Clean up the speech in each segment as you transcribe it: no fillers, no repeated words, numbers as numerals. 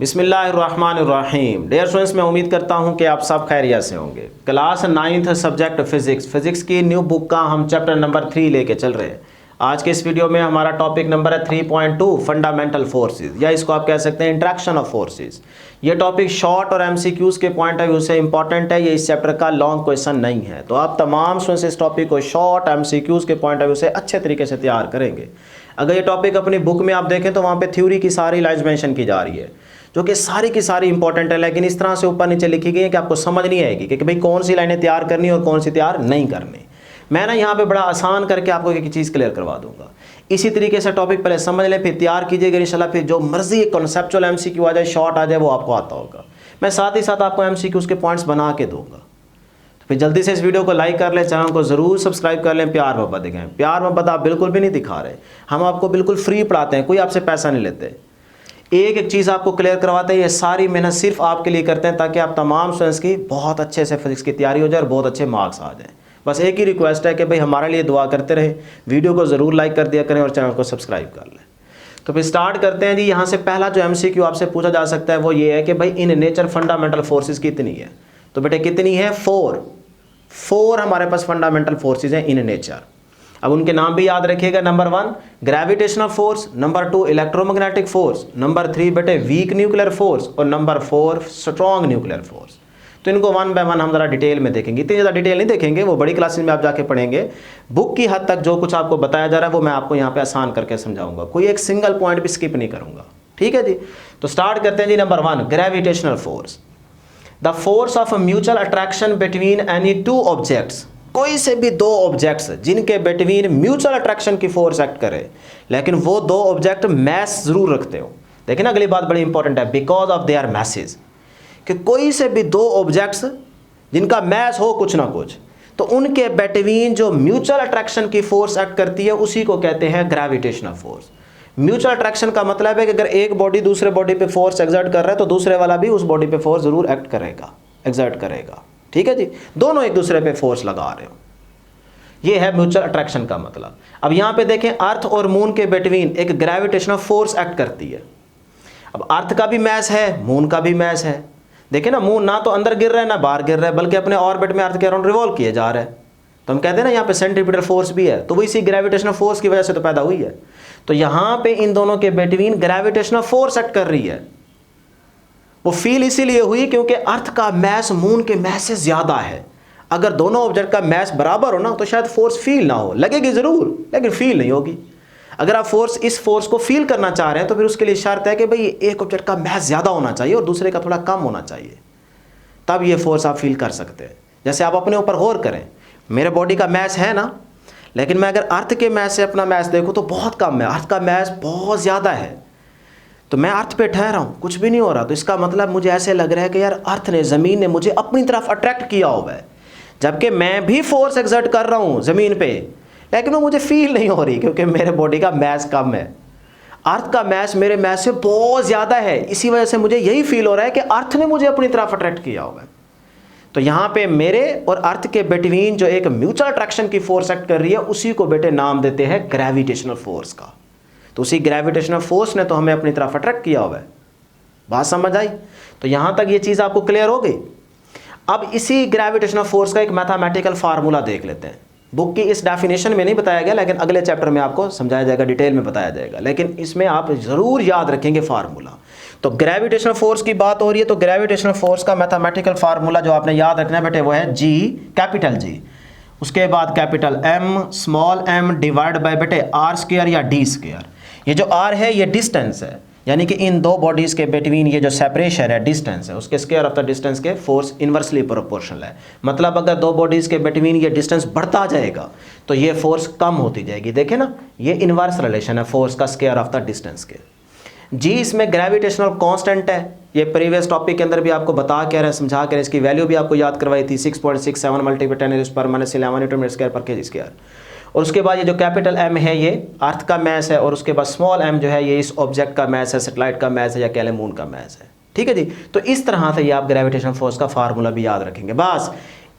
बिस्मिल्लाहिर्रहमानिर्रहीम। Dear students, मैं उम्मीद करता हूं कि आप सब खैरियत से होंगे। क्लास 9th सब्जेक्ट फिज़िक्स की न्यू बुक का हम चैप्टर नंबर 3 लेके चल रहे हैं। आज के इस वीडियो में हमारा टॉपिक नंबर है 3.2 फंडामेंटल फोर्सेस, या इसको आप कह सकते हैं इंट्रैक्शन ऑफ फोर्सेस। ये टॉपिक शॉर्ट और एमसीक्यूज के पॉइंट ऑफ व्यू से इंपॉर्टेंट है। ये इस चैप्टर का लॉन्ग क्वेश्चन नहीं है, तो आप तमाम स्टूडेंट्स इस टॉपिक को शॉर्ट एमसीक्यूज के पॉइंट ऑफ व्यू से अच्छे तरीके से तैयार करेंगे। अगर ये टॉपिक अपनी बुक में आप देखें तो वहाँ पे थ्योरी की सारी लाइन्स मेंशन की जा रही है, जो कि सारी की सारी इंपॉर्टेंट है, लेकिन इस तरह से ऊपर नीचे लिखी गई है कि आपको समझ नहीं आएगी कि भाई कौन सी लाइनें तैयार करनी और कौन सी तैयार नहीं करनी। मैं ना यहाँ पे बड़ा आसान करके आपको एक चीज़ क्लियर करवा दूंगा। इसी तरीके से टॉपिक पहले समझ लें, फिर तैयार कीजिएगा इंशाल्लाह। फिर जो मर्जी कॉन्सेप्चुअल एमसीक्यू आ जाए, शॉर्ट आ जाए, वो आपको आता होगा। मैं साथ ही साथ आपको एमसीक्यूज के पॉइंट्स बना के दूंगा। तो फिर जल्दी से इस वीडियो को लाइक कर लें, चैनल को ज़रूर सब्सक्राइब कर लें। प्यार मोहब्बत दिखाएं। प्यार मोहब्बत आप बिल्कुल भी नहीं दिखा रहे, हम आपको बिल्कुल फ्री पढ़ाते हैं, कोई आपसे पैसा नहीं लेते। एक एक चीज़ आपको क्लियर करवाते हैं। ये सारी मेहनत सिर्फ आपके लिए करते हैं ताकि आप तमाम स्टूडेंट्स की बहुत अच्छे से फिजिक्स की तैयारी हो जाए और बहुत अच्छे मार्क्स आ जाएं। बस एक ही रिक्वेस्ट है कि भाई हमारे लिए दुआ करते रहें, वीडियो को ज़रूर लाइक कर दिया करें और चैनल को सब्सक्राइब कर लें। तो फिर स्टार्ट करते हैं जी। यहाँ से पहला जो एमसीक्यू आपसे पूछा जा सकता है वो ये है कि भाई इन नेचर फंडामेंटल फोर्सेस कितनी है। तो बेटे कितनी है? 4 हमारे पास फंडामेंटल फोर्सेस हैं इन नेचर। अब उनके नाम भी याद रखिएगा। Number 1 gravitational force, number 2 electromagnetic force, number 3 बेटे वीक न्यूक्लियर फोर्स, और नंबर 4 स्ट्रॉन्ग न्यूक्लियर फोर्स। तो इनको वन बाय वन हम जरा डिटेल में देखेंगे। इतनी ज़्यादा डिटेल नहीं देखेंगे, वो बड़ी क्लासेस में आप जाके पढ़ेंगे। बुक की हद तक जो कुछ आपको बताया जा रहा है वो मैं आपको यहाँ पे आसान करके समझाऊंगा, कोई एक सिंगल पॉइंट भी स्किप नहीं करूँगा। ठीक है जी। तो स्टार्ट करते हैं जी। Number 1 gravitational force, the force of mutual attraction between any two objects. कोई से भी दो ऑब्जेक्ट्स जिनके बिटवीन म्यूचुअल अट्रैक्शन की फोर्स एक्ट करे, लेकिन वो दो ऑब्जेक्ट मैस जरूर रखते हो। देखिए ना, अगली बात बड़ी इंपॉर्टेंट है, बिकॉज ऑफ देयर मैसेज। कि कोई से भी दो ऑब्जेक्ट्स जिनका मैस हो कुछ ना कुछ, तो उनके बिटवीन जो म्यूचुअल अट्रैक्शन की फोर्स एक्ट करती है उसी को कहते हैं ग्रेविटेशनल फोर्स। म्यूचुअल अट्रैक्शन का मतलब है कि अगर एक बॉडी दूसरे बॉडी पे फोर्स एक्सर्ट कर रहा है तो दूसरे वाला भी उस बॉडी पे फोर्स जरूर एक्ट करेगा, एक्सर्ट करेगा। ठीक है जी, दोनों एक दूसरे पे फोर्स लगा रहे हो, ये है म्यूचुअल अट्रैक्शन का मतलब। अब यहाँ पे देखें, अर्थ और मून के बिटवीन एक ग्रेविटेशनल फोर्स एक्ट करती है। अब अर्थ का भी मैस है, मून का भी मैस है। देखिए ना, मून ना तो अंदर गिर रहा है ना बाहर गिर रहा है, बल्कि अपने ऑर्बिट में अर्थ के अराउंड रिवॉल्व किए जा रहा है। तो हम कहते हैं ना यहाँ पे सेंट्रीपिटल फोर्स भी है, तो वो इसी ग्रेविटेशनल फोर्स की वजह से तो पैदा हुई है। तो यहाँ पे इन दोनों के बिटवीन ग्रेविटेशनल फोर्स एक्ट कर रही है। वो फील इसीलिए हुई क्योंकि अर्थ का मैस मून के मैस से ज्यादा है। अगर दोनों ऑब्जेक्ट का मैस बराबर हो ना तो शायद फोर्स फील ना हो, लगेगी जरूर लेकिन फील नहीं होगी। अगर आप इस फोर्स को फील करना चाह रहे हैं तो फिर उसके लिए शर्त है कि भाई एक ऑब्जेक्ट का मैस ज्यादा होना चाहिए और दूसरे का थोड़ा कम होना चाहिए, तब ये फोर्स आप फील कर सकते हैं। जैसे आप अपने ऊपर गौर करें, मेरे बॉडी का मैस है ना, लेकिन मैं अगर अर्थ के मैस से अपना मैस देखूं तो बहुत कम है, अर्थ का मैस बहुत ज्यादा है। तो मैं अर्थ पे ठहरा हूँ, कुछ भी नहीं हो रहा, तो इसका मतलब मुझे ऐसे लग रहा है कि यार अर्थ ने, ज़मीन ने मुझे अपनी तरफ अट्रैक्ट किया हुआ है, जबकि मैं भी फोर्स एक्सर्ट कर रहा हूँ ज़मीन पे, लेकिन वो मुझे फील नहीं हो रही क्योंकि मेरे बॉडी का मैस कम है। अर्थ का मैस मेरे मैस से बहुत ज़्यादा है, इसी वजह से मुझे यही फील हो रहा है कि अर्थ ने मुझे अपनी तरफ अट्रैक्ट किया हुआ है। तो यहाँ पे मेरे और अर्थ के बिटवीन जो एक म्यूचुअल अट्रैक्शन की फोर्स एक्ट कर रही है उसी को बेटे नाम देते हैं ग्रेविटेशनल फोर्स का। तो उसी ग्रेविटेशनल फोर्स ने तो हमें अपनी तरफ अट्रैक्ट किया हुआ है। बात समझ आई? तो यहां तक ये चीज आपको क्लियर हो गई। अब इसी ग्रेविटेशनल फोर्स का एक मैथमेटिकल फार्मूला देख लेते हैं। बुक की इस डेफिनेशन में नहीं बताया गया, लेकिन अगले चैप्टर में आपको समझाया जाएगा, डिटेल में बताया जाएगा, लेकिन इसमें आप जरूर याद रखेंगे फार्मूला। तो ग्रेविटेशनल फोर्स की बात हो रही है, तो ग्रेविटेशनल फोर्स का मैथमेटिकल फार्मूला जो आपने याद रखना है बेटे वो है G, कैपिटल G, उसके बाद capital M, small m divide by बेटे R स्क्वायर या D स्क्वायर। ये जो R है ये डिस्टेंस है, यानी कि इन दो बॉडीज के बिटवीन ये जो सेपरेशन है, डिस्टेंस है, उसके स्क्वायर ऑफ द डिस्टेंस के फोर्स इनवर्सली प्रोपोर्शनल है। मतलब अगर दो बॉडीज के बिटवीन ये डिस्टेंस बढ़ता जाएगा तो ये फोर्स कम होती जाएगी। देखें ना, ये इनवर्स रिलेशन है फोर्स का स्क्वायर ऑफ द डिस्टेंस के। जी इसमें ग्रेविटेशनल कांस्टेंट है, ये प्रीवियस टॉपिक के अंदर भी आपको बता के रहे, समझा के रहे, इसकी वैल्यू भी आपको याद करवाई थी, 6.67 × 10⁻11 न्यूटन स्क्वायर पर केजी स्क्वायर। और उसके बाद ये जो कैपिटल M है ये अर्थ का मैस है, और उसके बाद स्मॉल m जो है ये इस ऑब्जेक्ट का मैस है, सैटेलाइट का मैस है या कह लें मून का मैस है। ठीक है जी। तो इस तरह से ये आप ग्रेविटेशनल फोर्स का फार्मूला भी याद रखेंगे। बस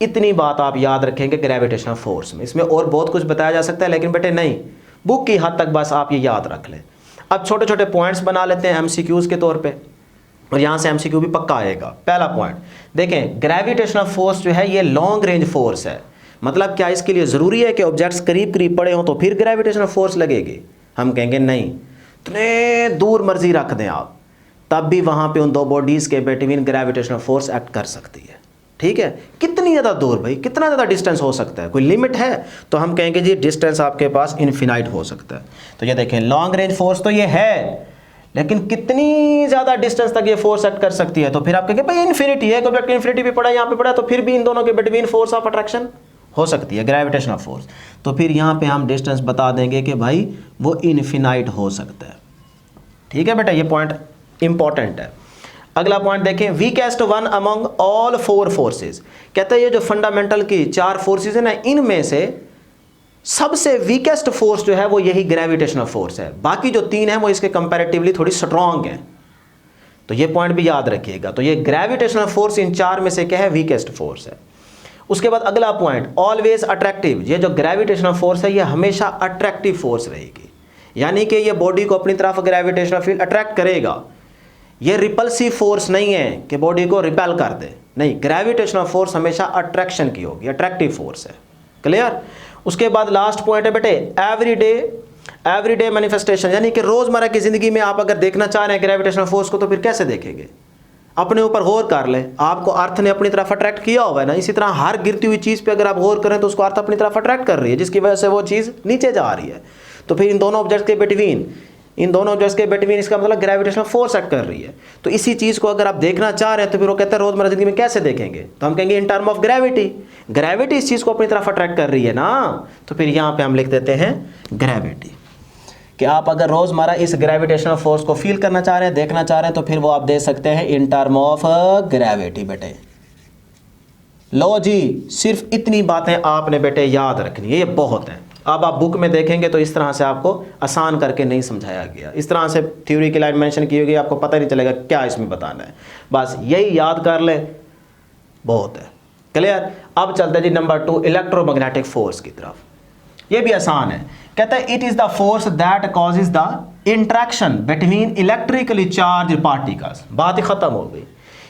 इतनी बात आप याद रखेंगे ग्रेविटेशनल फोर्स में। इसमें और बहुत कुछ बताया जा सकता है, लेकिन बेटे नहीं, बुक की हद तक बस आप ये याद रख लें। अब छोटे छोटे पॉइंट्स बना लेते हैं एमसीक्यूज के तौर पे। और यहाँ से एमसीक्यू भी पक्का आएगा। पहला पॉइंट देखें, ग्रेविटेशनल फोर्स जो है ये लॉन्ग रेंज फोर्स है। मतलब क्या इसके लिए ज़रूरी है कि ऑब्जेक्ट्स करीब करीब पड़े हों तो फिर ग्रेविटेशनल फोर्स लगेगी? हम कहेंगे नहीं, इतने दूर मर्जी रख दें आप, तब भी वहाँ पे उन दो बॉडीज़ के बिटवीन ग्रेविटेशनल फोर्स एक्ट कर सकती है। ठीक है, कितनी ज़्यादा दूर भाई, कितना ज़्यादा डिस्टेंस हो सकता है, कोई लिमिट है? तो हम कहेंगे जी डिस्टेंस आपके पास इनफिनाइट हो सकता है। तो ये देखें, लॉन्ग रेंज फोर्स तो ये है, लेकिन कितनी ज़्यादा डिस्टेंस तक ये फोर्स एक्ट कर सकती है? तो फिर आप कहेंगे भाई इन्फिनिटी है, ऑब्जेक्ट इन्फिनिटी भी पड़ा, यहाँ पे पड़ा, तो फिर भी इन दोनों के बिटवीन फोर्स ऑफ अट्रैक्शन हो सकती है, ग्रेविटेशनल फोर्स। तो फिर यहाँ पे हम डिस्टेंस बता देंगे कि भाई वो इनफिनाइट हो सकता है। ठीक है बेटा, ये पॉइंट इंपॉर्टेंट है। अगला पॉइंट देखें, weakest one among all four forces. कहते हैं ये जो फंडामेंटल की चार फोर्सेस है ना, इनमें से सबसे वीकेस्ट फोर्स जो है वो यही ग्रेविटेशनल फोर्स है। बाकी जो तीन है वो इसके कंपैरेटिवली थोड़ी स्ट्रांग है। तो ये पॉइंट भी याद रखिएगा। तो ये ग्रेविटेशनल फोर्स इन चार में से क्या है? वीकेस्ट फोर्स है। उसके बाद अगला पॉइंट, ऑलवेज अट्रैक्टिव। ये जो ग्रेविटेशनल फोर्स है ये हमेशा अट्रैक्टिव फोर्स रहेगी, यानी कि ये बॉडी को अपनी तरफ ग्रेविटेशनल फील्ड अट्रैक्ट करेगा। ये रिपल्सिव फोर्स नहीं है कि बॉडी को रिपेल कर दे, नहीं, ग्रेविटेशनल फोर्स हमेशा अट्रैक्शन की होगी, अट्रैक्टिव फोर्स है। क्लियर? उसके बाद लास्ट पॉइंट है बेटे, एवरीडे मैनिफेस्टेशन, यानी कि रोजमर्रा की जिंदगी में आप अगर देखना चाह रहे हैं ग्रेविटेशनल फोर्स को तो फिर कैसे देखेंगे? अपने ऊपर गौर कर ले, आपको अर्थ ने अपनी तरफ अट्रैक्ट किया हुआ है ना, इसी तरह हर गिरती हुई चीज पे अगर आप गौर करें तो उसको अर्थ अपनी तरफ अट्रैक्ट कर रही है, जिसकी वजह से वो चीज नीचे जा रही है। तो फिर इन दोनों ऑब्जेक्ट्स के बिटवीन इसका मतलब ग्रेविटेशनल फोर्स एक्ट कर रही है। तो इसी चीज को अगर आप देखना चाह रहे हैं तो फिर वो कहते हैं रोजमर्रा जिंदगी में कैसे देखेंगे? तो हम कहेंगे in term of gravity. Gravity इस चीज को अपनी तरफ अट्रैक्ट कर रही है ना, तो फिर यहाँ पे हम लिख देते हैं ग्रेविटी। कि आप अगर रोजमर्रा इस ग्रेविटेशनल फोर्स को फील करना चाह रहे हैं, देखना चाह रहे हैं, तो फिर वो आप दे सकते हैं इन टर्म ऑफ ग्रेविटी बेटे। लो जी, सिर्फ इतनी बातें आपने बेटे याद रखनी है, ये बहुत है। अब आप बुक में देखेंगे तो इस तरह से आपको आसान करके नहीं समझाया गया, इस तरह से थ्योरी की लाइन मेंशन की होगी, आपको पता नहीं चलेगा क्या इसमें बताना है। बस यही याद कर ले, बहुत है। क्लियर? अब चलते हैं जी नंबर 2, इलेक्ट्रोमैग्नेटिक फोर्स की तरफ। ये भी आसान है। कहता है it is the force that causes the interaction between electrically charge particles. बात ही खत्म हो गई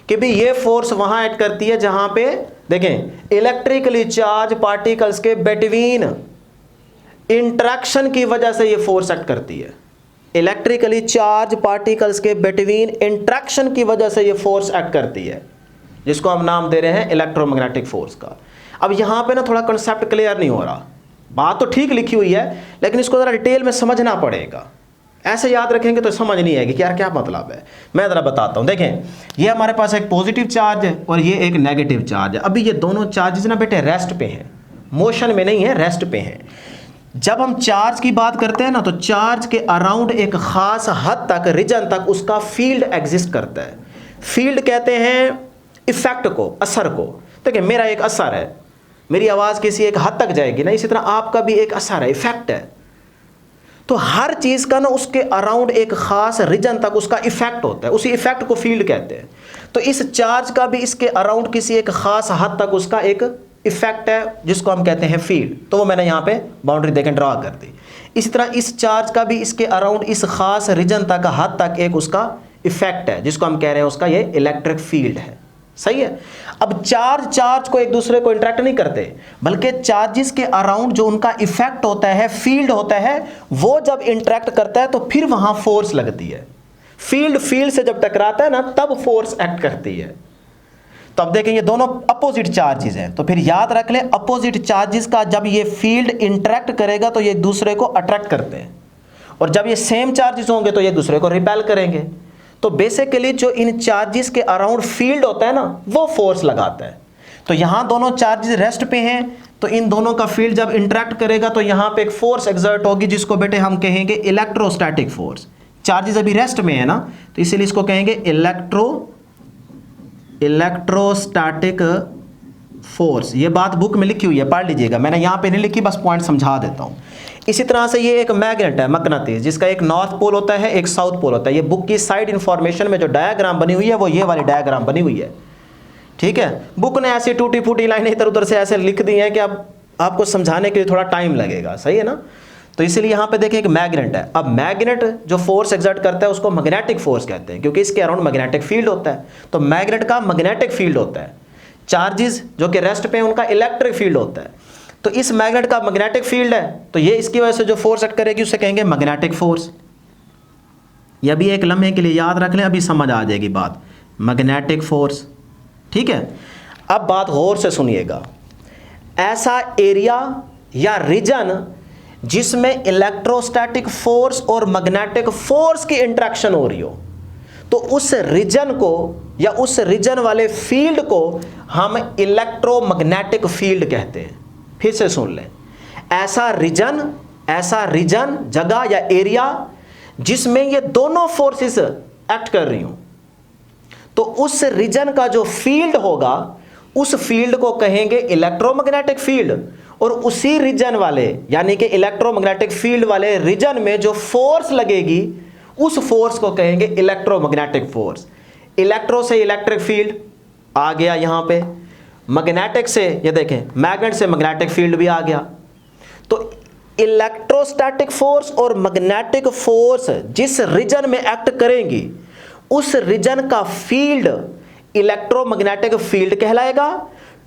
कि भाई ये फोर्स वहां ऐड करती है जहां पे देखें इलेक्ट्रिकली चार्ज पार्टिकल्स के बिटवीन इंट्रैक्शन की वजह से ये फोर्स एक्ट करती है। इलेक्ट्रिकली चार्ज पार्टिकल्स के बिटवीन इंट्रैक्शन की वजह से ये फोर्स एक्ट करती है, जिसको हम नाम दे रहे हैं इलेक्ट्रोमैग्नेटिक फोर्स का। अब यहां पे ना थोड़ा कंसेप्ट क्लियर नहीं हो रहा, बात तो ठीक लिखी हुई है लेकिन इसको जरा डिटेल में समझना पड़ेगा। ऐसे याद रखेंगे तो समझ नहीं आएगी कि यार क्या मतलब है। मैं जरा बताता हूं। देखें, ये हमारे पास एक पॉजिटिव चार्ज है और ये एक नेगेटिव चार्ज है। अभी ये दोनों चार्जेस ना बेटे रेस्ट पे हैं, मोशन में नहीं है, रेस्ट पे हैं। जब हम चार्ज की बात करते हैं ना, तो चार्ज के अराउंड एक खास हद तक, रीजन तक उसका फील्ड एग्जिस्ट करता है। फील्ड कहते हैं इफेक्ट को, असर को। देखिए, मेरा एक असर है, मेरी आवाज़ किसी एक हद तक जाएगी ना, इसी तरह आपका भी एक असर है, इफेक्ट है। तो हर चीज़ का ना उसके अराउंड एक खास रीजन तक उसका इफेक्ट होता है, उसी इफेक्ट को फील्ड कहते हैं। तो इस चार्ज का भी इसके अराउंड किसी एक खास हद तक उसका एक इफेक्ट है, जिसको हम कहते हैं फील्ड। तो वो मैंने यहाँ पे बाउंड्री देकर ड्रा कर दी। इसी तरह इस चार्ज का भी इसके अराउंड इस खास रीजन तक, हद तक एक उसका इफेक्ट है, जिसको हम कह रहे हैं उसका ये इलेक्ट्रिक फील्ड है। सही है? अब चार्ज को एक दूसरे को इंटरेक्ट नहीं करते, बल्कि चार्जेस के अराउंड जो उनका इफेक्ट होता है, फील्ड होता है, वो जब इंटरेक्ट करता है तो फिर वहां फोर्स लगती है। फील्ड से जब टकराता है ना, तब फोर्स एक्ट करती है। तो अब देखें, ये दोनों अपोजिट चार्जेस हैं, तो फिर याद रख ले अपोजिट चार्जेस का जब ये फील्ड इंटरेक्ट करेगा तो ये एक दूसरे को अट्रैक्ट करते हैं, और जब ये सेम चार्जेस होंगे तो ये दूसरे को रिपेल करेंगे। तो बेसिकली जो इन चार्जेस के अराउंड फील्ड होता है ना, वो फोर्स लगाता है। तो यहां दोनों चार्जेस रेस्ट पे हैं, तो इन दोनों का फील्ड जब इंटरेक्ट करेगा तो यहां पे एक फोर्स एक्सर्ट होगी, जिसको बेटे हम कहेंगे इलेक्ट्रोस्टैटिक फोर्स। चार्जेस अभी रेस्ट में है ना, तो इसीलिए इसको कहेंगे इलेक्ट्रोस्टैटिक फोर्स। ये बात बुक में लिखी हुई है, पढ़ लीजिएगा, मैंने यहां पे नहीं लिखी, बस पॉइंट समझा देता हूं। इसी तरह से ये एक मैग्नेट है, मकनातीस, जिसका एक नॉर्थ पोल होता है, एक साउथ पोल होता है। ये बुक की साइड इंफॉर्मेशन में जो डायग्राम बनी हुई है वो ये वाली डायग्राम बनी हुई है। ठीक है? बुक ने ऐसी टूटी फूटी लाइनें इधर उधर से ऐसे लिख दी हैं कि अब आपको समझाने के लिए थोड़ा टाइम लगेगा। सही है ना? तो इसीलिए यहां पे देखिए एक मैग्नेट है। अब मैग्नेट जो फोर्स एक्सर्ट करता है उसको मैग्नेटिक फोर्स कहते हैं, क्योंकि इसके अराउंड मैग्नेटिक फील्ड होता है। तो मैग्नेट का मैग्नेटिक फील्ड होता है, चार्जेस जो कि रेस्ट पे उनका इलेक्ट्रिक फील्ड होता है। तो इस मैग्नेट का मैग्नेटिक फील्ड है, तो ये इसकी वजह से जो फोर्स एक्ट करेगी उसे कहेंगे मैग्नेटिक फोर्स। यह भी एक लम्हे के लिए याद रख लें, अभी समझ आ जाएगी बात, मैग्नेटिक फोर्स। ठीक है, अब बात गौर से सुनिएगा। ऐसा एरिया या रीजन जिसमें इलेक्ट्रोस्टैटिक फोर्स और मैग्नेटिक फोर्स की इंटरेक्शन हो रही हो, तो उस रीजन को या उस रीजन वाले फील्ड को हम इलेक्ट्रोमैग्नेटिक फील्ड कहते हैं। फिर से सुन लें, ऐसा रीजन जगह या एरिया जिसमें ये दोनों फोर्सेस एक्ट कर रही हो, तो उस रीजन का जो फील्ड होगा उस फील्ड को कहेंगे इलेक्ट्रोमैग्नेटिक फील्ड, और उसी रीजन वाले यानी कि इलेक्ट्रोमैग्नेटिक फील्ड वाले रीजन में जो फोर्स लगेगी उस फोर्स को कहेंगे इलेक्ट्रोमैग्नेटिक फोर्स। इलेक्ट्रो से इलेक्ट्रिक फील्ड आ गया यहां पे, मैग्नेटिक से ये देखें मैग्नेट से मैग्नेटिक फील्ड भी आ गया। तो इलेक्ट्रोस्टैटिक फोर्स और मैग्नेटिक फोर्स जिस रीजन में एक्ट करेंगी उस रीजन का फील्ड इलेक्ट्रोमैग्नेटिक फील्ड कहलाएगा।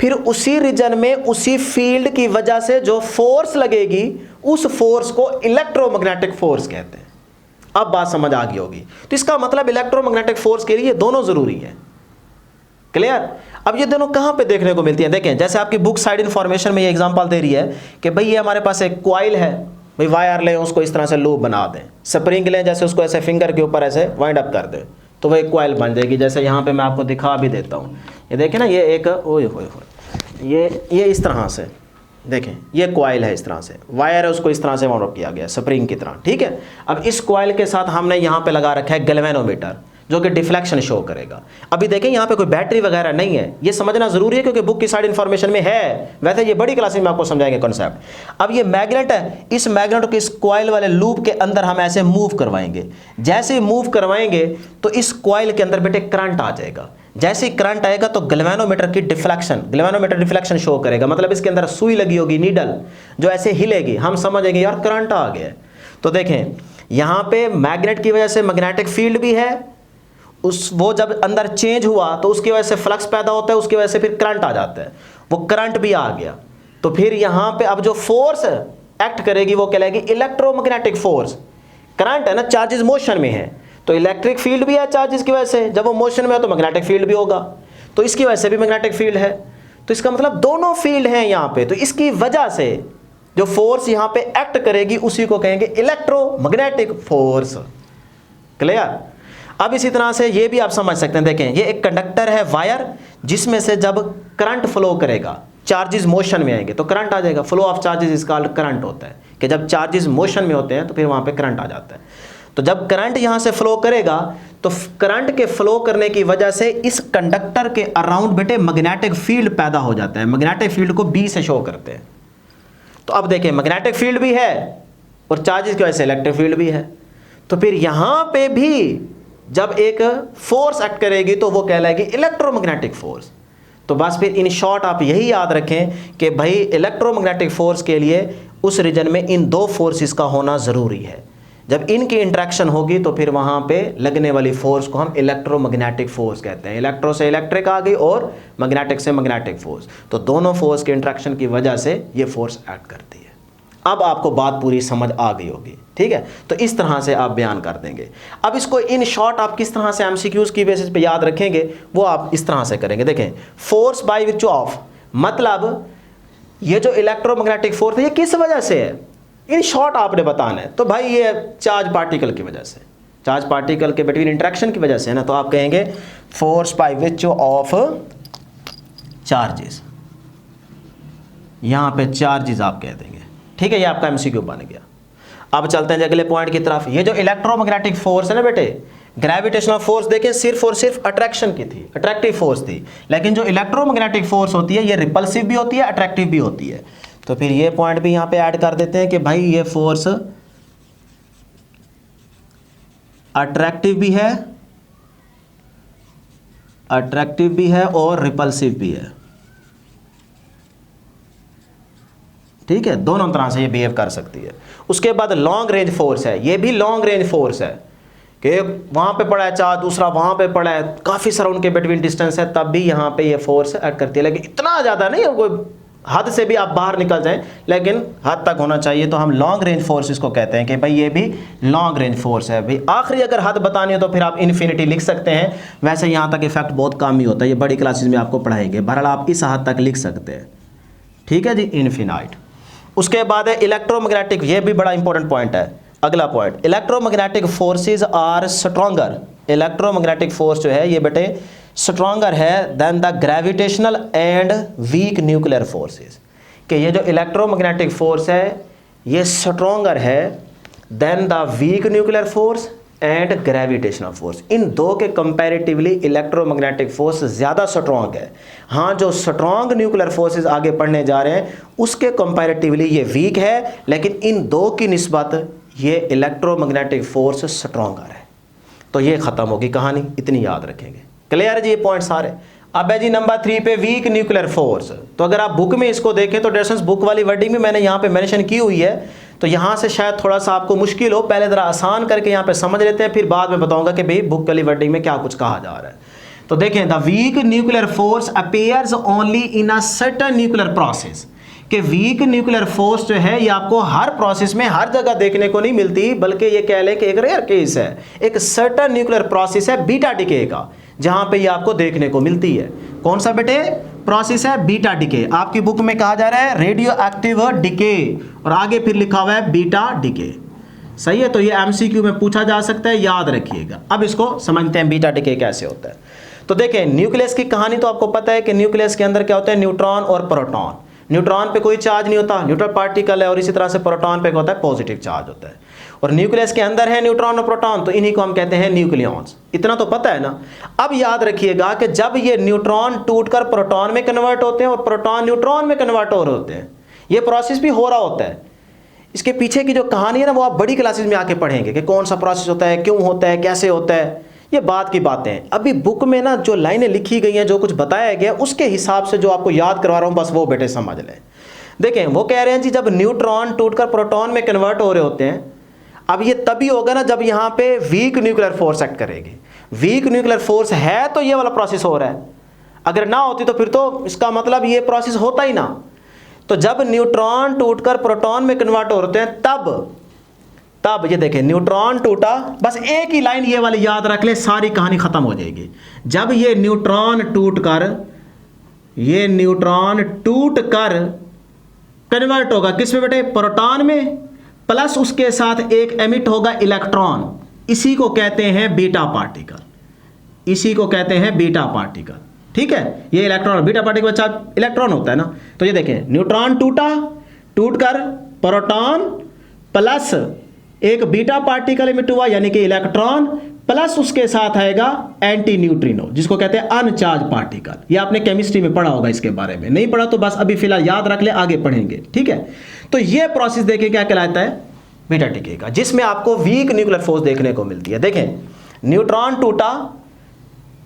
फिर उसी रीजन में उसी फील्ड की वजह से जो फोर्स लगेगी उस फोर्स को इलेक्ट्रोमैग्नेटिक फोर्स कहते हैं। अब बात समझ आ गई होगी। तो इसका मतलब इलेक्ट्रोमैग्नेटिक फोर्स के लिए दोनों जरूरी है। क्लियर? अब ये दोनों कहां पे देखने को मिलती हैं? देखें, जैसे आपकी बुक साइड इन्फॉर्मेशन में ये एग्जांपल दे रही है कि भाई ये हमारे पास एक कॉइल है, भाई वायर लें उसको इस तरह से लूप बना दें, स्प्रिंग लें जैसे उसको ऐसे फिंगर के ऊपर ऐसे वाइंड अप कर दें तो वह एक कॉइल बन जाएगी। जैसे यहाँ पे मैं आपको दिखा भी देता हूँ, ये देखें ना, ये एक ये इस तरह से देखें, ये कॉइल है, इस तरह से वायर है, उसको इस तरह से वाउंड अप किया गया स्प्रिंग की तरह। ठीक है, अब इस कॉइल के साथ हमने यहाँ पे लगा रखा है गैल्वेनोमीटर जो कि डिफ्लेक्शन शो करेगा। अभी देखें यहाँ पे कोई बैटरी वगैरह नहीं है, ये समझना जरूरी है क्योंकि बुक की साइड इन्फॉर्मेशन में है, वैसे ये बड़ी क्लास में आपको समझाएंगे कॉन्सेप्ट। अब ये मैग्नेट है, इस मैग्नेट को इस कॉइल वाले लूप के अंदर हम ऐसे मूव करवाएंगे। जैसे ही मूव करवाएंगे तो इस कॉइल के अंदर बेटे करंट आ जाएगा। जैसे ही करंट आएगा तो गैल्वेनोमीटर डिफ्लेक्शन शो करेगा, मतलब इसके अंदर सुई लगी होगी, नीडल जो ऐसे हिलेगी, हम समझेंगे यार करंट आ गया। तो देखें यहाँ पे मैग्नेट की वजह से मैग्नेटिक फील्ड भी है, वो जब अंदर चेंज हुआ तो उसकी वजह से फ्लक्स पैदा होता है, उसकी वजह से फिर करंट आ जाता है, वो करंट भी आ गया। तो फिर यहाँ पे अब जो फोर्स एक्ट करेगी वो कहलाएगी इलेक्ट्रोमैग्नेटिक फोर्स। करंट है ना, चार्जेस मोशन में है, तो इलेक्ट्रिक फील्ड भी है चार्जेस की वजह से, जब वो मोशन में है तो मैग्नेटिक फील्ड भी होगा, तो इसकी वजह से भी मैग्नेटिक फील्ड है। तो इसका मतलब दोनों फील्ड हैं यहाँ पे, तो इसकी वजह से जो फोर्स यहाँ पे एक्ट करेगी उसी को कहेंगे इलेक्ट्रोमैग्नेटिक फोर्स। क्लियर? अब इसी तरह से ये भी आप समझ सकते हैं, देखें ये एक कंडक्टर है वायर, जिसमें से जब करंट फ्लो करेगा, चार्जेस मोशन में आएंगे तो करंट आ जाएगा। फ्लो ऑफ चार्जेस इसका करंट होता है कि जब चार्जेस मोशन में होते हैं तो फिर वहां पे करंट आ जाता है। तो जब करंट यहां से फ्लो करेगा तो करंट के फ्लो करने की वजह से इस कंडक्टर के अराउंड बेटे मैग्नेटिक फील्ड पैदा हो जाता है। मैग्नेटिक फील्ड को बी से शो करते हैं। तो अब देखें मैग्नेटिक फील्ड भी है और चार्जेस की वजह से इलेक्ट्रिक फील्ड भी है, तो फिर यहां पे भी जब एक फोर्स एक्ट करेगी तो वो कहलाएगी इलेक्ट्रोमैग्नेटिक फोर्स। तो बस फिर इन शॉर्ट आप यही याद रखें कि भाई इलेक्ट्रोमैग्नेटिक फोर्स के लिए उस रीजन में इन दो फोर्सेस का होना ज़रूरी है। जब इनकी इंटरेक्शन होगी तो फिर वहाँ पे लगने वाली फोर्स को हम इलेक्ट्रोमैग्नेटिक फोर्स कहते हैं। इलेक्ट्रो से इलेक्ट्रिक आ गई और मैग्नेटिक से मैग्नेटिक फोर्स, तो दोनों फोर्स के इंटरेक्शन की वजह से ये फोर्स एक्ट करती है। अब आपको बात पूरी समझ आ गई होगी, ठीक है? तो इस तरह से आप बयान कर देंगे। अब इसको इन शॉर्ट आप किस तरह से एमसीक्यूज की बेसिस पे याद रखेंगे वो आप इस तरह से करेंगे। देखें, फोर्स बाय विच ऑफ, मतलब ये जो इलेक्ट्रोमैग्नेटिक फोर्स है ये किस वजह से है, इन शॉर्ट आपने बताना है। तो भाई ये चार्ज पार्टिकल की वजह से, चार्ज पार्टिकल के बिटवीन इंटरेक्शन की वजह से है ना, तो आप कहेंगे force by which of charges, यहां पे चार्जेस आप कह देंगे, ठीक है? ये आपका एमसीक्यू बन गया। अब चलते हैं अगले पॉइंट की तरफ। ये जो इलेक्ट्रोमैग्नेटिक फोर्स है ना बेटे, ग्रेविटेशनल फोर्स देखें सिर्फ और सिर्फ अट्रैक्शन की थी, अट्रैक्टिव फोर्स थी, लेकिन जो इलेक्ट्रोमैग्नेटिक फोर्स होती है ये रिपल्सिव भी होती है, अट्रैक्टिव भी होती है। तो फिर ये पॉइंट भी यहां पे ऐड कर देते हैं कि भाई ये फोर्स अट्रैक्टिव भी है और रिपल्सिव भी है। ठीक है, दोनों तरह से ये बिहेव कर सकती है। उसके बाद लॉन्ग रेंज फोर्स है, ये भी लॉन्ग रेंज फोर्स है कि वहाँ पे पड़ा है चार्ज, दूसरा वहाँ पे पड़ा है, काफ़ी सारा उनके बिटवीन डिस्टेंस है, तब भी यहाँ पे ये फोर्स ऐड करती है। लेकिन इतना ज़्यादा नहीं है, कोई हद से भी आप बाहर निकल जाएं, लेकिन हद तक होना चाहिए। तो हम लॉन्ग रेंज फोर्स इसको कहते हैं कि भाई ये भी लॉन्ग रेंज फोर्स है। भाई आखिरी अगर हद बतानी हो तो फिर आप इन्फिनिटी लिख सकते हैं, वैसे यहाँ तक इफेक्ट बहुत कम ही होता है, ये बड़ी क्लासेस में आपको पढ़ाएंगे। बहरहाल आप इस हद तक लिख सकते हैं, ठीक है जी, इन्फिनाइट। उसके बाद है इलेक्ट्रोमैग्नेटिक, ये भी बड़ा इंपॉर्टेंट पॉइंट है। अगला point, electromagnetic forces are stronger. Electromagnetic force जो है ये बेटे स्ट्रॉन्गर है than the gravitational and weak nuclear forces, कि ये जो इलेक्ट्रोमैग्नेटिक फोर्स है ये स्ट्रॉन्गर है than the weak nuclear force and gravitational force. इन दो के कंपैरेटिवली इलेक्ट्रोमैग्नेटिक फोर्स ज़्यादा स्ट्रॉन्ग है। हाँ, जो स्ट्रॉन्ग न्यूक्लियर फोर्सेस आगे पढ़ने जा रहे हैं उसके कंपैरेटिवली ये वीक है, लेकिन इन दो की निस्बत ये इलेक्ट्रोमैग्नेटिक फोर्स स्ट्रॉन्गर है। तो ये ख़त्म होगी कहानी, इतनी याद रखेंगे। क्लियर जी ये पॉइंट सारे। अब है जी नंबर 3 पे वीक न्यूक्लियर फोर्स। तो अगर आप बुक में इसको देखें तो डिस्टेंस बुक वाली वर्डिंग भी मैंने यहाँ पे मेंशन की हुई है, तो यहाँ से शायद थोड़ा सा आपको मुश्किल हो, पहले ज़रा आसान करके यहाँ पे समझ लेते हैं, फिर बाद में बताऊंगा कि भाई बुक वाली वर्डिंग में क्या कुछ कहा जा रहा है। तो देखें, the weak nuclear force appears only in a certain nuclear process, कि वीक न्यूक्लियर फोर्स जो है ये आपको हर प्रोसेस में हर जगह देखने को नहीं मिलती, बल्कि ये कह लें कि एक रेयर केस है, एक सर्टेन न्यूक्लियर प्रोसेस है बीटा डिके का, जहां पे ये आपको देखने को मिलती है। कौन सा बेटे प्रोसेस है? Beta decay. आपकी बुक में कहा जा रहा है रेडियो एक्टिव डिके और आगे फिर लिखा हुआ है बीटा डिके। सही है, तो ये एमसीक्यू में पूछा जा सकता है, याद रखिएगा। अब इसको समझते हैं बीटा डिके कैसे होता है। तो देखें, न्यूक्लियस की कहानी तो आपको पता है कि न्यूक्लियस के अंदर क्या होता है, न्यूट्रॉन और प्रोटॉन। न्यूट्रॉन पे कोई चार्ज नहीं होता, न्यूट्रल पार्टिकल है, और इसी तरह से प्रोटॉन पे क्या होता है, पॉजिटिव चार्ज होता है। और न्यूक्लियस के अंदर है न्यूट्रॉन और प्रोटॉन, तो इन्हीं को हम कहते हैं न्यूक्लियॉन्स। इतना तो पता है ना। अब याद रखिएगा कि जब ये न्यूट्रॉन टूटकर प्रोटॉन में कन्वर्ट होते हैं और प्रोटॉन न्यूट्रॉन में कन्वर्ट हो रहे होते हैं, ये प्रोसेस भी हो रहा होता है। इसके पीछे की जो कहानी है ना, वो आप बड़ी क्लासेस में आके पढ़ेंगे कि कौन सा प्रोसेस होता है, क्यों होता है, कैसे होता है, ये बात की बातें हैं। अभी बुक में ना जो लाइनें लिखी गई हैं, जो कुछ बताया गया, उसके हिसाब से जो आपको याद करवा रहा हूँ, बस वो बेटे समझ लें। देखें, वो कह रहे हैं जी जब न्यूट्रॉन टूटकर प्रोटॉन में कन्वर्ट हो रहे होते हैं, अब ये तभी होगा ना जब यहाँ पे वीक न्यूक्लियर फोर्स एक्ट करेगी। वीक न्यूक्लियर फोर्स है तो ये वाला प्रोसेस हो रहा है, अगर ना होती तो फिर तो इसका मतलब ये प्रोसेस होता ही ना। तो जब न्यूट्रॉन टूटकर प्रोटॉन में कन्वर्ट होते हैं तब ये देखें, न्यूट्रॉन टूटा, बस एक ही लाइन ये वाली याद रख ले, सारी कहानी खत्म हो जाएगी। जब ये न्यूट्रॉन टूटकर कन्वर्ट होगा किस में बेटे, प्रोटॉन में, प्लस उसके साथ एक एमिट होगा इलेक्ट्रॉन, इसी को कहते हैं बीटा पार्टिकल, इसी को कहते हैं बीटा पार्टिकल। ठीक है, ये इलेक्ट्रॉन, बीटा पार्टिकल बच्चा इलेक्ट्रॉन होता है ना। तो ये देखें, न्यूट्रॉन टूटकर प्रोटॉन प्लस एक बीटा पार्टिकल एमिट हुआ, यानी कि इलेक्ट्रॉन, प्लस उसके साथ आएगा एंटी न्यूट्रिनो, जिसको कहते हैं अनचार्ज पार्टिकल। ये आपने केमिस्ट्री में पढ़ा होगा, इसके बारे में नहीं पढ़ा तो बस अभी फिलहाल याद रख ले, आगे पढ़ेंगे। ठीक है, तो ये प्रोसेस देखें क्या कहलाता है, बीटा डिके का, जिसमें आपको वीक न्यूक्लियर फोर्स देखने को मिलती है। देखें, न्यूट्रॉन टूटा,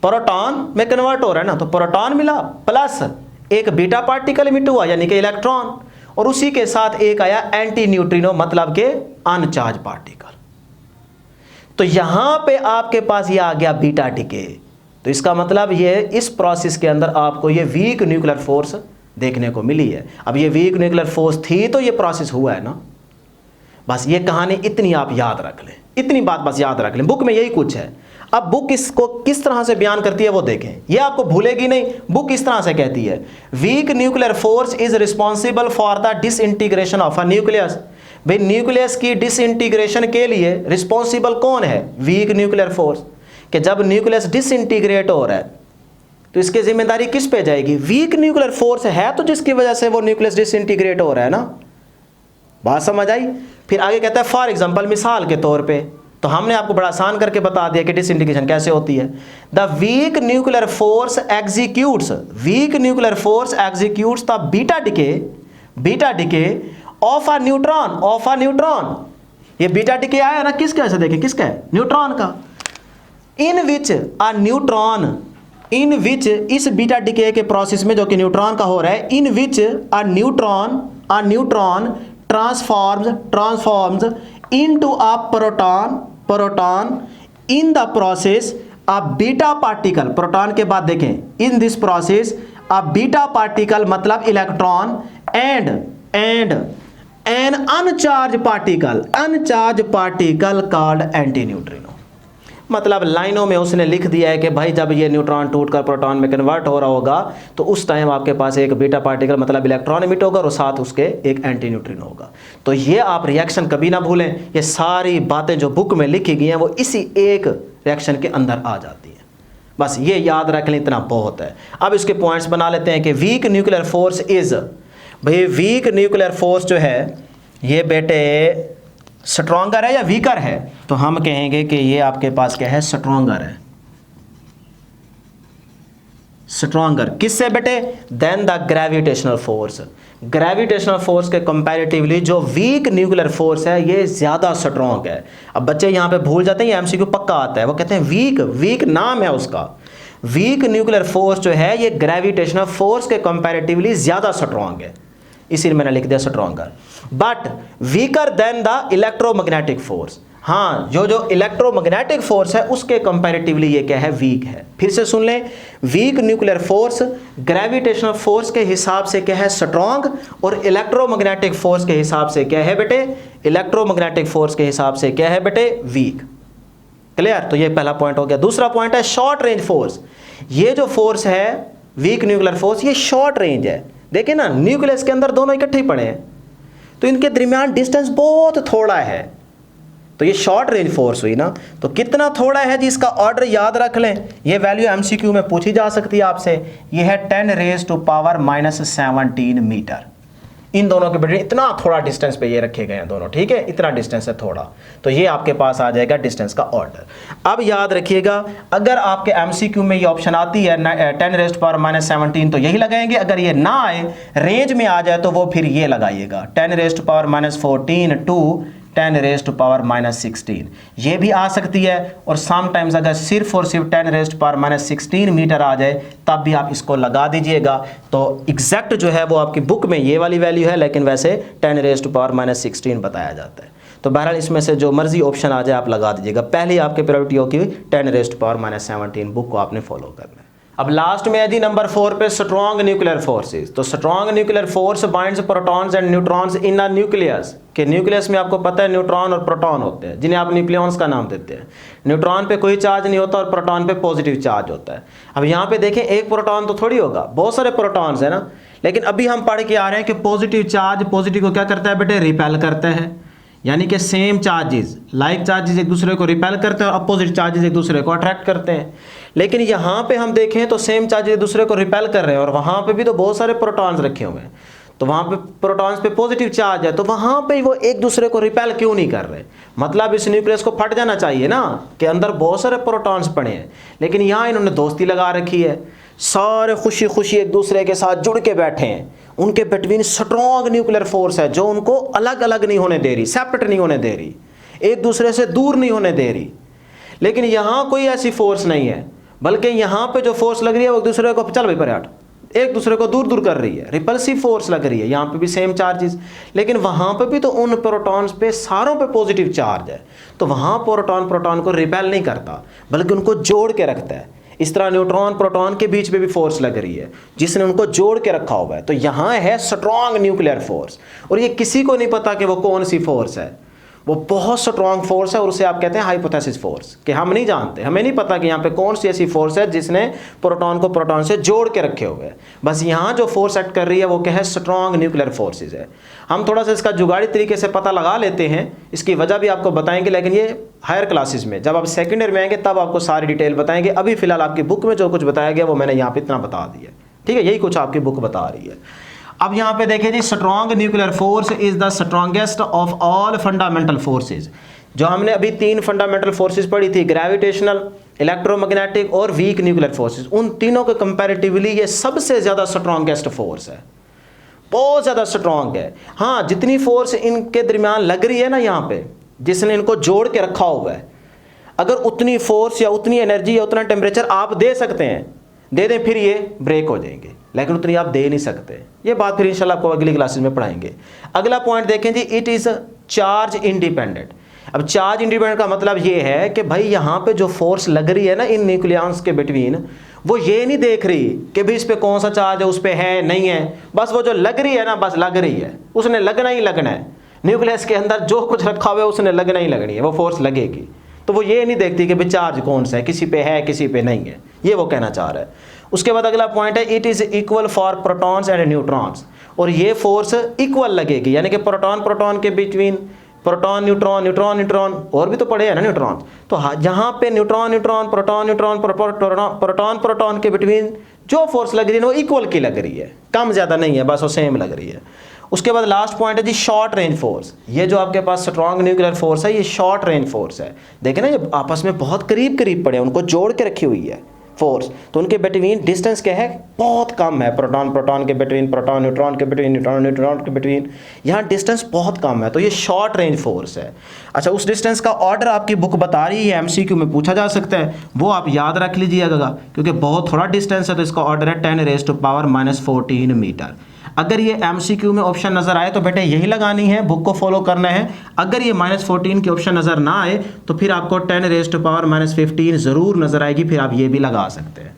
प्रोटॉन में कन्वर्ट हो रहा है ना, तो प्रोटॉन मिला प्लस एक बीटा पार्टिकल एमिट हुआ, यानी कि इलेक्ट्रॉन, और उसी के साथ एक आया एंटी न्यूट्रिनो, मतलब के अनचार्ज पार्टिकल। तो यहां पे आपके पास ये आ गया बीटा डिके। तो इसका मतलब ये इस प्रोसेस के अंदर आपको ये वीक न्यूक्लियर फोर्स देखने को मिली है। अब ये वीक न्यूक्लियर फोर्स थी तो ये प्रोसेस हुआ है ना। बस ये कहानी इतनी आप याद रख लें, इतनी बात बस याद रख लें, बुक में यही कुछ है। अब बुक इसको किस तरह से बयान करती है वो देखें, ये आपको भूलेगी नहीं। बुक इस तरह से कहती है, week nuclear force is responsible for the disintegration of a nucleus. भाई न्यूक्लियस की डिसइंटीग्रेशन के लिए रिस्पॉन्सिबल कौन है, वीक न्यूक्लियर फोर्स। कि जब न्यूक्लियस डिसइंटीग्रेट हो रहा है तो इसकी जिम्मेदारी किस पे जाएगी, वीक न्यूक्लियर फोर्स है तो जिसकी वजह से वो न्यूक्लियस डिसइंटीग्रेट हो रहा है ना। बात समझ आई। फिर आगे कहता है फॉर एग्जांपल, मिसाल के तौर पे, तो हमने आपको बड़ा आसान करके बता दिया कि डिसइंटीग्रेशन कैसे होती है। The weak nuclear force executes the beta decay of a neutron. ये बीटा डिके आया ना, किसका ऐसे देखें, किसका है, न्यूट्रॉन का। इस बीटा डिके के प्रोसेस में जो कि न्यूट्रॉन का हो रहा है, in which a neutron a neutron transforms into a proton in the process a beta particle, proton के बाद देखें in this process a beta particle मतलब electron and an uncharged particle called antineutrino। मतलब लाइनों में उसने लिख दिया है कि भाई जब ये न्यूट्रॉन टूटकर प्रोटॉन में कन्वर्ट हो रहा होगा तो उस टाइम आपके पास एक बीटा पार्टिकल मतलब इलेक्ट्रॉन इमिट होगा और साथ उसके एक एंटी न्यूट्रिनो होगा। तो ये आप रिएक्शन कभी ना भूलें, ये सारी बातें जो बुक में लिखी गई हैं वो इसी एक रिएक्शन के अंदर आ जाती हैं। बस ये याद रख लें, इतना बहुत है। अब इसके पॉइंट्स बना लेते हैं कि वीक न्यूक्लियर फोर्स इज, भाई वीक न्यूक्लियर फोर्स जो है ये बेटे स्ट्रॉन्गर है या वीकर है, तो हम कहेंगे कि ये आपके पास क्या है, स्ट्रॉन्गर है। स्ट्रॉन्गर किससे बेटे, then the gravitational force. Gravitational force के कंपैरेटिवली जो वीक न्यूक्लियर फोर्स है ये ज्यादा स्ट्रॉन्ग है। अब बच्चे यहां पे भूल जाते हैं, ये एमसीक्यू पक्का आता है, वो कहते हैं वीक नाम है उसका। वीक न्यूक्लियर फोर्स जो है ये ग्रेविटेशनल फोर्स के कंपैरेटिवली ज्यादा स्ट्रॉन्ग है, इसीलिए मैंने लिख दिया stronger. But weaker then the electromagnetic force. हाँ, जो इलेक्ट्रोमैग्नेटिक फोर्स है उसके कंपैरेटिवली ये क्या है, वीक है। फिर से सुन लें, week nuclear force gravitational force के हिसाब से क्या है, स्ट्रॉन्ग, और इलेक्ट्रोमैग्नेटिक फोर्स के हिसाब से क्या है बेटे, इलेक्ट्रोमैग्नेटिक फोर्स के हिसाब से क्या है बेटे, वीक। क्लियर? तो ये पहला पॉइंट हो गया। दूसरा पॉइंट है शॉर्ट रेंज फोर्स। ये जो फोर्स है वीक न्यूक्लियर फोर्स ये शॉर्ट रेंज है। देखिए ना, न्यूक्लियस के अंदर दोनों इकट्ठे ही पड़े हैं तो इनके दरमियान डिस्टेंस बहुत थोड़ा है, तो ये शॉर्ट रेंज फोर्स हुई ना। तो कितना थोड़ा है जी, इसका ऑर्डर याद रख लें, ये वैल्यू एमसीक्यू में पूछी जा सकती है आपसे। ये है 10⁻⁻17 मीटर। इन दोनों के बीच इतना थोड़ा डिस्टेंस पे ये रखे गए हैं दोनों, ठीक है, इतना डिस्टेंस है थोड़ा, तो ये आपके पास आ जाएगा डिस्टेंस का ऑर्डर। अब याद रखिएगा, अगर आपके एमसीक्यू में ये ऑप्शन आती है 10⁻⁻17 तो यही लगाएंगे, अगर ये ना आए, रेंज में आ जाए तो वो फिर ये लगाइएगा 10⁻⁻14 टू 10⁻⁻16 ये भी आ सकती है। और समटाइम्स अगर सिर्फ और सिर्फ 10⁻⁻16 मीटर आ जाए तब भी आप इसको लगा दीजिएगा। तो एग्जैक्ट जो है वो आपकी बुक में ये वाली वैल्यू है, लेकिन वैसे 10⁻⁻16 बताया जाता है। तो बहरहाल इसमें से जो मर्जी ऑप्शन आ जाए आप लगा दीजिएगा। पहले आपकी प्रायोरिटी होगी 10⁻⁻17 बुक को आपने फॉलो करना है। अब लास्ट में है जी नंबर 4 पे स्ट्रॉन्ग न्यूक्लियर फोर्सेस। तो strong nuclear force binds protons and neutrons in a nucleus. के न्यूक्लियस में आपको पता है न्यूट्रॉन और प्रोटॉन होते हैं, जिन्हें आप न्यूक्लियॉन्स का नाम देते हैं। न्यूट्रॉन पे कोई चार्ज नहीं होता और प्रोटॉन पे पॉजिटिव चार्ज होता है। अब यहाँ पे देखें, एक प्रोटॉन तो थोड़ी होगा, बहुत सारे प्रोटॉन्स है ना, लेकिन अभी हम पढ़ के आ रहे हैं कि पॉजिटिव चार्ज पॉजिटिव को क्या करता है बेटे, रिपेल करता है। यानी कि सेम चार्जेस, लाइक चार्जेस एक दूसरे को रिपेल करते हैं और अपोजिट चार्जेस एक दूसरे को अट्रैक्ट करते हैं। लेकिन यहाँ पे हम देखें तो सेम चार्जेस एक दूसरे को रिपेल कर रहे हैं और वहाँ पे भी तो बहुत सारे प्रोटॉन्स रखे हुए हैं, तो वहाँ पे प्रोटॉन्स पे पॉजिटिव चार्ज है, तो वहाँ पे वो एक दूसरे को रिपेल क्यों नहीं कर रहे। मतलब इस न्यूक्लियस को फट जाना चाहिए ना, कि अंदर बहुत सारे प्रोटॉन्स पड़े हैं, लेकिन यहाँ इन्होंने दोस्ती लगा रखी है, सारे खुशी खुशी एक दूसरे के साथ जुड़ के बैठे हैं। उनके बिटवीन स्ट्रॉन्ग न्यूक्लियर फोर्स है जो उनको अलग अलग नहीं होने दे रही, सेपरेट नहीं होने दे रही, एक दूसरे से दूर नहीं होने दे रही। लेकिन यहाँ कोई ऐसी फोर्स नहीं है, बल्कि यहाँ पे जो फोर्स लग रही है वो एक दूसरे को, चल भाई पर हट, एक दूसरे को दूर दूर कर रही है, रिपल्सिव फोर्स लग रही है। यहाँ पे भी सेम चार्जेस, लेकिन वहाँ पे भी तो उन प्रोटॉन्स पे सारों पे पॉजिटिव चार्ज है, तो वहाँ प्रोटॉन को रिपेल नहीं करता बल्कि उनको जोड़ के रखता है। इस तरह न्यूट्रॉन प्रोटॉन के बीच में भी फोर्स लग रही है जिसने उनको जोड़ के रखा हुआ है। तो यहाँ है स्ट्रॉन्ग न्यूक्लियर फोर्स, और ये किसी को नहीं पता कि वो कौन सी फोर्स है, वो बहुत स्ट्रॉन्ग फोर्स है और उसे आप कहते हैं हाइपोथेसिस फोर्स, कि हम नहीं जानते, हमें नहीं पता कि यहाँ पे कौन सी ऐसी फोर्स है जिसने प्रोटॉन को प्रोटॉन से जोड़ के रखे हुए हैं। बस यहाँ जो फोर्स एक्ट कर रही है वो क्या है, स्ट्रॉन्ग न्यूक्लियर फोर्सेज है। हम थोड़ा सा इसका जुगाड़ी तरीके से पता लगा लेते हैं, इसकी वजह भी आपको बताएंगे, लेकिन ये हायर क्लासेस में, जब आप सेकेंड ईयर में आएंगे तब आपको सारी डिटेल बताएंगे। अभी फिलहाल आपकी बुक में जो कुछ बताया गया वो मैंने यहाँ पे इतना बता दिया, ठीक है, यही कुछ आपकी बुक बता रही है। अब यहाँ पे देखिए जी, strong nuclear force is the strongest of all fundamental forces. जो हमने अभी 3 फंडामेंटल फोर्सेज पढ़ी थी, ग्रेविटेशनल, इलेक्ट्रोमैग्नेटिक और वीक न्यूक्लियर फोर्सेज, उन तीनों के कंपैरेटिवली ये सबसे ज़्यादा स्ट्रॉन्गेस्ट फोर्स है, बहुत ज़्यादा स्ट्रॉन्ग है। हाँ, जितनी फोर्स इनके दरमियान लग रही है ना यहाँ पे, जिसने इनको जोड़ के रखा हुआ है, अगर उतनी फोर्स या उतनी एनर्जी या उतना टेम्परेचर आप दे सकते हैं दे दें फिर ये ब्रेक हो जाएंगे, लेकिन उतनी आप दे नहीं सकते। ये बात फिर इंशाल्लाह आपको अगली क्लासेस में पढ़ाएंगे। अगला पॉइंट देखें जी, इट इज़ चार्ज इंडिपेंडेंट। अब चार्ज इंडिपेंडेंट का मतलब ये है कि भाई यहाँ पे जो फोर्स लग रही है ना इन न्यूक्लियॉन्स के बिटवीन, वो ये नहीं देख रही कि भाई इस पे कौन सा चार्ज है, उस पे है नहीं है, बस वो जो लग रही है ना बस लग रही है, उसने लगना ही लगना है। न्यूक्लियस के अंदर जो कुछ रखा हुआ है उसने लगना ही लगनी है, वो फोर्स लगेगी। तो वो ये नहीं देखती कि भाई चार्ज कौन सा है, किसी पे है किसी पे नहीं है, ये वो कहना चाह रहा है। उसके बाद अगला पॉइंट है, it is equal for protons and neutrons. और ये फोर्स इक्वल लगेगी, यानी कि प्रोटॉन प्रोटॉन के between, proton neutron neutron neutron, और भी तो पढ़े हैं ना न्यूट्रॉन, तो यहाँ पे neutron neutron proton neutron proton proton के बिटवीन जो फोर्स लग रही है वो इक्वल की लग रही है, कम ज़्यादा नहीं है, बस वो सेम लग रही है। उसके बाद लास्ट पॉइंट है जी शॉर्ट रेंज फोर्स। ये जो आपके पास स्ट्रॉन्ग न्यूक्लियर फोर्स है ये शॉर्ट रेंज फोर्स है। देखें ना ये आपस में बहुत करीब करीब पड़े हैं, उनको जोड़ के रखी हुई है फोर्स, तो उनके बिटवीन डिस्टेंस क्या है, बहुत कम है। प्रोटॉन प्रोटॉन के बिटवीन, प्रोटॉन न्यूट्रॉन के बिटवीन, न्यूट्रॉन न्यूट्रॉन के बिटवीन, यहाँ डिस्टेंस बहुत कम है, तो ये शॉर्ट रेंज फोर्स है। अच्छा, उस डिस्टेंस का ऑर्डर आपकी बुक बता रही है, एमसीक्यू में पूछा जा सकता है, वो आप याद रख लीजिएगा, क्योंकि बहुत थोड़ा डिस्टेंस है तो इसका ऑर्डर है 10⁻⁻14 मीटर। अगर ये एमसीक्यू में ऑप्शन नज़र आए तो बेटे यही लगानी है, बुक को फॉलो करना है। अगर ये -14 की ऑप्शन नज़र ना आए तो फिर आपको 10⁻⁻15 ज़रूर नज़र आएगी, फिर आप ये भी लगा सकते हैं।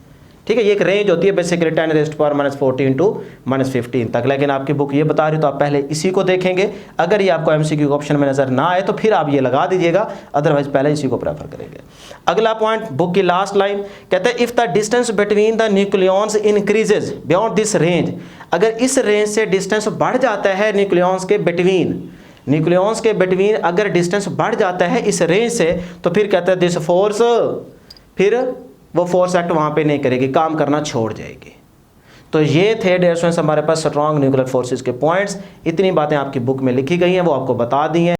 ठीक है, ये एक रेंज होती है बेसिकली 10⁻⁻14 टू -15 तक, लेकिन आपकी बुक ये बता रही तो आप पहले इसी को देखेंगे। अगर ये आपको एमसीक्यू के ऑप्शन में नज़र ना आए तो फिर आप ये लगा दीजिएगा, अदरवाइज पहले इसी को प्रेफर करेंगे। अगला पॉइंट, बुक की लास्ट लाइन कहते हैं, if the distance between the nucleons increases beyond this range. अगर इस रेंज से डिस्टेंस बढ़ जाता है न्यूक्लियॉन्स के बिटवीन, न्यूक्लियॉन्स के बिटवीन अगर डिस्टेंस बढ़ जाता है इस रेंज से, तो फिर कहते हैं दिस फोर्स, फिर वो फोर्स एक्ट वहाँ पे नहीं करेगी, काम करना छोड़ जाएगी। तो ये थे डियर स्टूडेंट्स हमारे पास स्ट्रॉन्ग न्यूक्लियर फोर्सेस के पॉइंट्स। इतनी बातें आपकी बुक में लिखी गई हैं, वो आपको बता दी हैं।